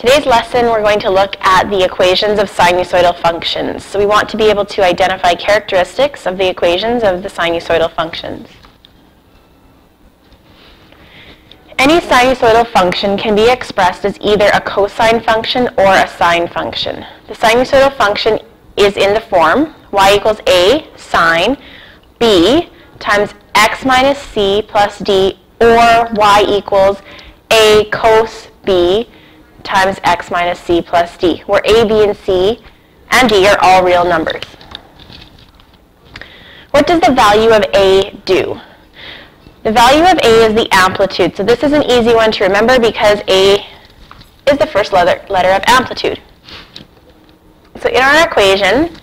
today's lesson, we're going to look at the equations of sinusoidal functions. So we want to be able to identify characteristics of the equations of the sinusoidal functions. Any sinusoidal function can be expressed as either a cosine function or a sine function. The sinusoidal function is in the form y equals a sine b times x minus c plus d, or y equals a cos b times x minus c plus d, where a, b, and c and d are all real numbers. What does the value of a do? The value of a is the amplitude. So this is an easy one to remember because a is the first letter of amplitude. So in our equation,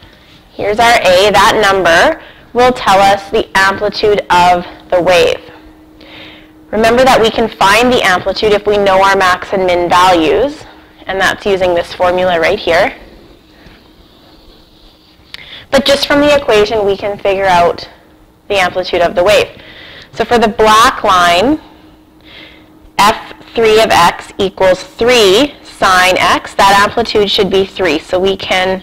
here's our a, that number will tell us the amplitude of the wave. Remember that we can find the amplitude if we know our max and min values, and that's using this formula right here. But just from the equation, we can figure out the amplitude of the wave. So for the black line, f3 of x equals 3 sine x. That amplitude should be 3. So we can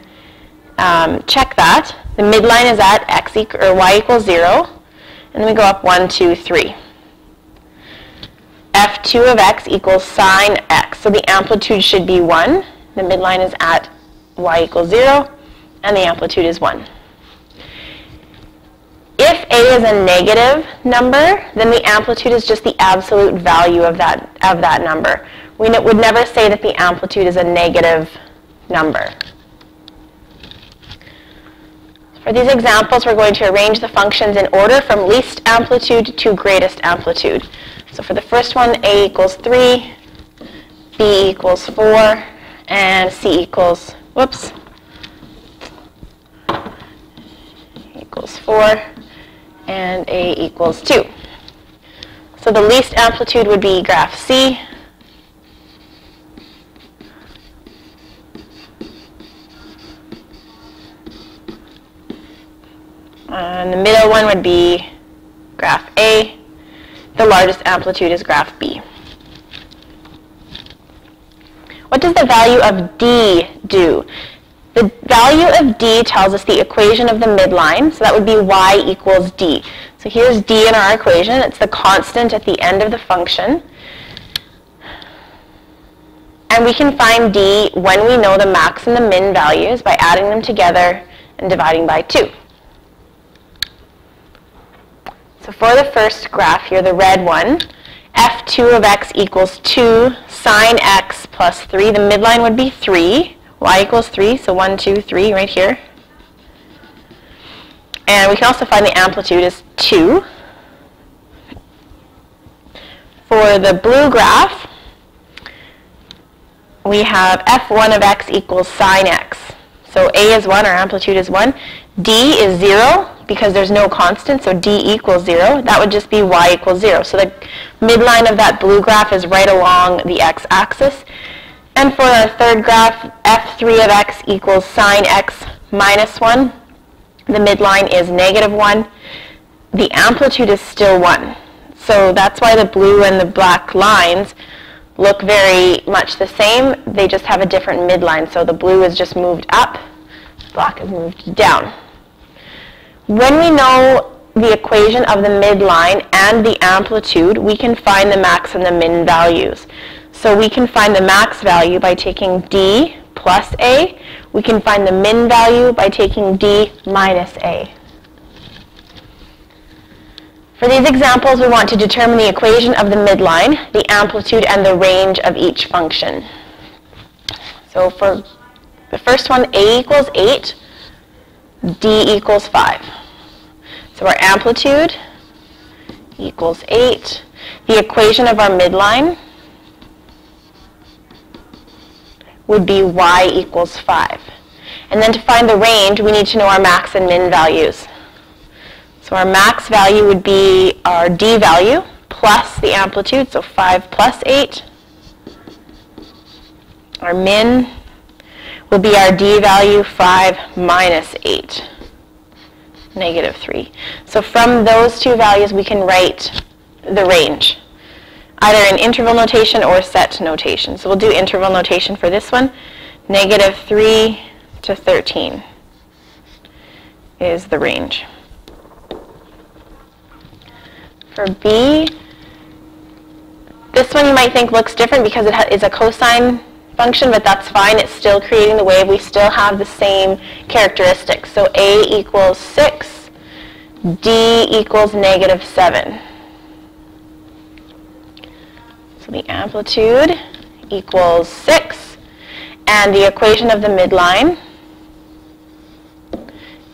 check that. The midline is at y equals 0. And then we go up 1, 2, 3. f2 of x equals sine x. So the amplitude should be 1. The midline is at y equals 0. And the amplitude is 1. If a is a negative number, then the amplitude is just the absolute value of that number. We would never say that the amplitude is a negative number. For these examples, we're going to arrange the functions in order from least amplitude to greatest amplitude. So for the first one, a equals 3, b equals 4, and c equals, equals 4. And a equals 2. So the least amplitude would be graph C. And the middle one would be graph A. The largest amplitude is graph B. What does the value of D do? The value of d tells us the equation of the midline, so that would be y equals d. So here's d in our equation. It's the constant at the end of the function. And we can find d when we know the max and the min values by adding them together and dividing by 2. So for the first graph here, the red one, f2 of x equals 2 sine x plus 3. The midline would be 3. Y equals 3, so 1, 2, 3 right here. And we can also find the amplitude is 2. For the blue graph, we have f1 of x equals sine x. So a is 1, our amplitude is 1. D is 0 because there's no constant, so d equals 0. That would just be y equals 0. So the midline of that blue graph is right along the x-axis. And for our third graph, f3 of x equals sine x minus 1. The midline is negative 1. The amplitude is still 1. So that's why the blue and the black lines look very much the same. They just have a different midline. So the blue is just moved up, the black is moved down. When we know the equation of the midline and the amplitude, we can find the max and the min values. So we can find the max value by taking d plus a. We can find the min value by taking d minus a. For these examples, we want to determine the equation of the midline, the amplitude, and the range of each function. So for the first one, a equals 8, d equals 5. So our amplitude equals 8. The equation of our midline would be y equals 5. And then to find the range, we need to know our max and min values. So our max value would be our d value plus the amplitude, so 5 plus 8. Our min will be our d value, 5 minus 8, negative 3. So from those two values, we can write the range. either in interval notation or set notation. So we'll do interval notation for this one. -3 to 13 is the range. For B, this one you might think looks different because it is a cosine function, but that's fine. It's still creating the wave. We still have the same characteristics. So A equals 6, D equals -7. So the amplitude equals 6, and the equation of the midline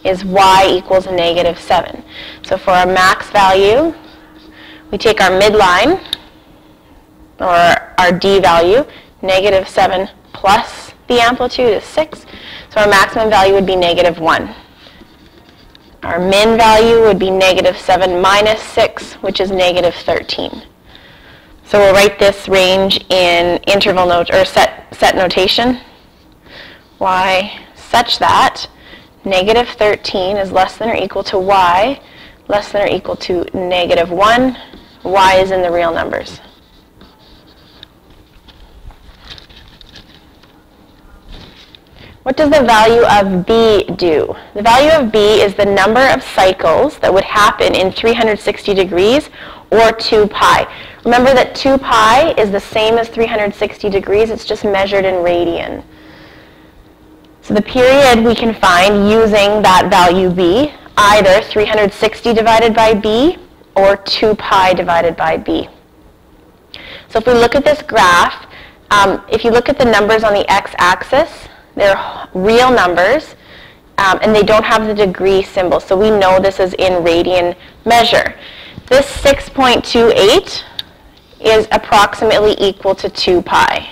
is y equals -7. So for our max value, we take our midline, or our D value, -7 plus the amplitude is 6. So our maximum value would be -1. Our min value would be -7 minus 6, which is -13. So we'll write this range in interval note or set notation. Y such that -13 is less than or equal to y less than or equal to -1. Y is in the real numbers. What does the value of B do? The value of B is the number of cycles that would happen in 360 degrees or 2 pi. Remember that 2 pi is the same as 360 degrees, it's just measured in radian. So the period we can find using that value B, either 360 divided by B or 2 pi divided by B. So if we look at this graph, if you look at the numbers on the x-axis, they're real numbers, and they don't have the degree symbol, so we know this is in radian measure. This 6.28 is approximately equal to 2 pi.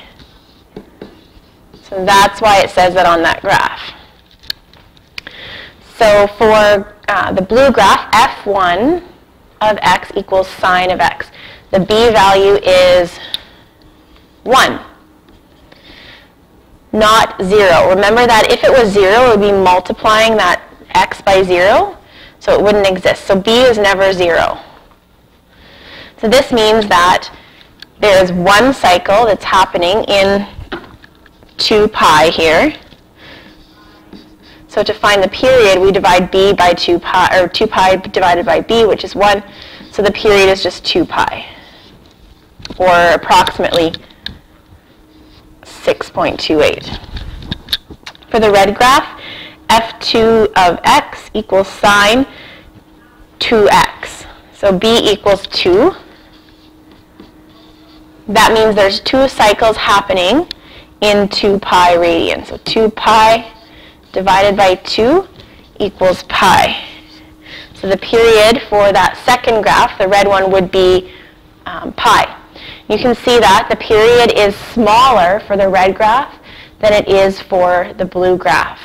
So that's why it says that on that graph. So for the blue graph, f1 of x equals sine of x. The B value is 1. Not 0. Remember that if it was 0, it would be multiplying that x by 0, so it wouldn't exist. So B is never 0. So this means that there is one cycle that's happening in 2 pi here. So to find the period, we divide B by 2 pi, or 2 pi divided by B, which is 1. So the period is just 2 pi, or approximately 6.28. For the red graph, f2 of x equals sine 2x. So B equals 2. That means there's 2 cycles happening in 2 pi radian. So 2 pi divided by 2 equals pi. So the period for that second graph, the red one, would be pi. You can see that the period is smaller for the red graph than it is for the blue graph.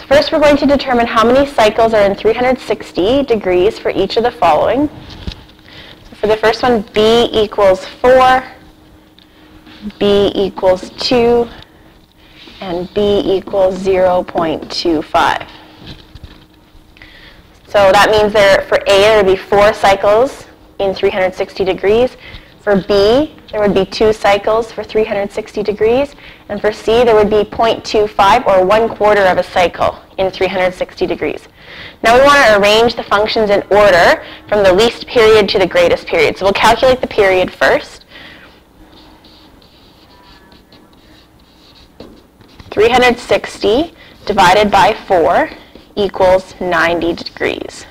First, we're going to determine how many cycles are in 360 degrees for each of the following. So for the first one, B equals 4, B equals 2, and B equals 0.25. So that means for A, there would be 4 cycles in 360 degrees. For B, there would be 2 cycles for 360 degrees. And for C, there would be 0.25, or 1/4 of a cycle in 360 degrees. Now we want to arrange the functions in order from the least period to the greatest period. So we'll calculate the period first. 360 divided by 4 equals 90 degrees.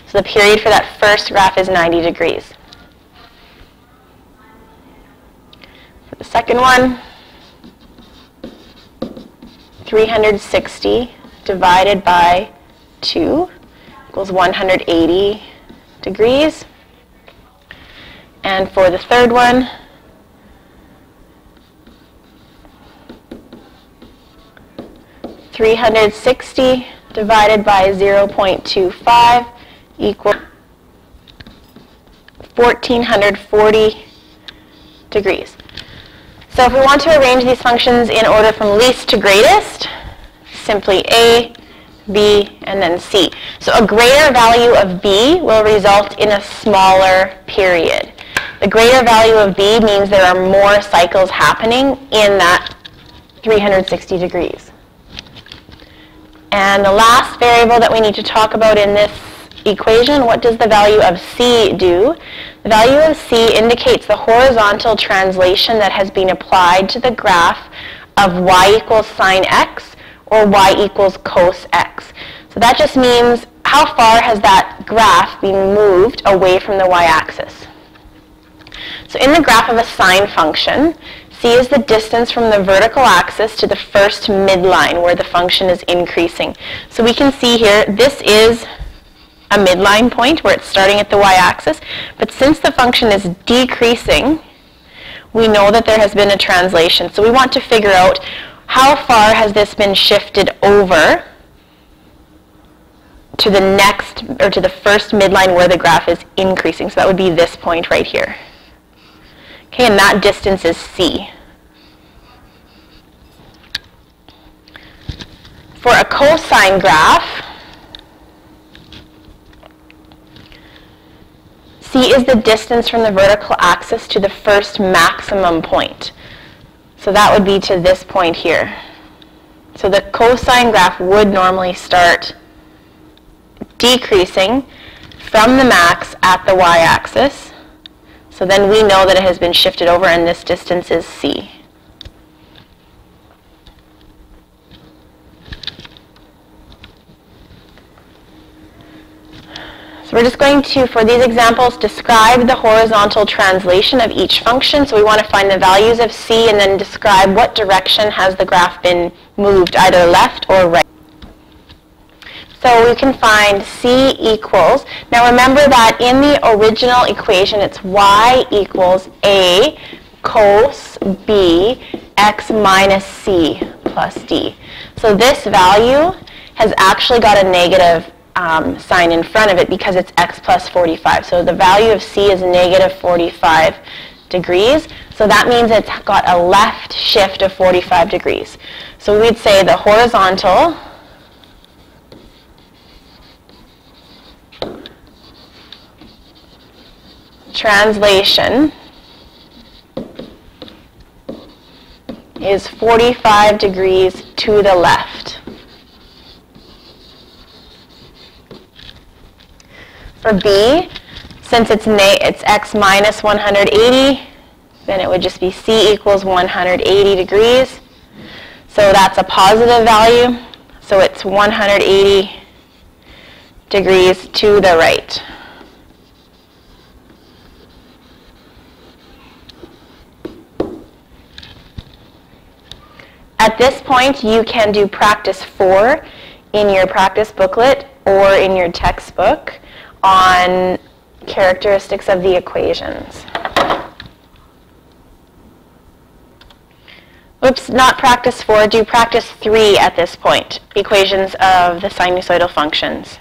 So the period for that first graph is 90 degrees. For the second one, 360 divided by 2 equals 180 degrees. And for the third one, (360) divided by 0.25 equals 1,440 degrees. So if we want to arrange these functions in order from least to greatest, simply A B, and then C. So a greater value of B will result in a smaller period. The greater value of B means there are more cycles happening in that 360 degrees. And the last variable that we need to talk about in this equation, what does the value of C do? The value of C indicates the horizontal translation that has been applied to the graph of y equals sine x or y equals cos x. So that just means how far has that graph been moved away from the y-axis. So in the graph of a sine function, C is the distance from the vertical axis to the first midline where the function is increasing. So we can see here, this is a midline point where it's starting at the y-axis, but since the function is decreasing, we know that there has been a translation. So we want to figure out how far has this been shifted over to the next, or to the first midline where the graph is increasing. So that would be this point right here. Okay, and that distance is C. For a cosine graph, C is the distance from the vertical axis to the first maximum point. So that would be to this point here. So the cosine graph would normally start decreasing from the max at the y-axis. So then we know that it has been shifted over, and this distance is C. So we're just going to, for these examples, describe the horizontal translation of each function. So we want to find the values of C and then describe what direction has the graph been moved, either left or right. So we can find C equals, now remember that in the original equation it's y equals A cos B x minus C plus D. So this value has actually got a negative sign in front of it because it's x plus 45. So the value of C is negative 45 degrees. So that means it's got a left shift of 45 degrees. So we'd say the horizontal translation is 45 degrees to the left. For B, since it's x minus 180, then it would just be C equals 180 degrees. So that's a positive value. So it's 180 degrees to the right. At this point, you can do practice 4 in your practice booklet or in your textbook on characteristics of the equations. Oops, not practice 4, do practice 3 at this point, equations of the sinusoidal functions.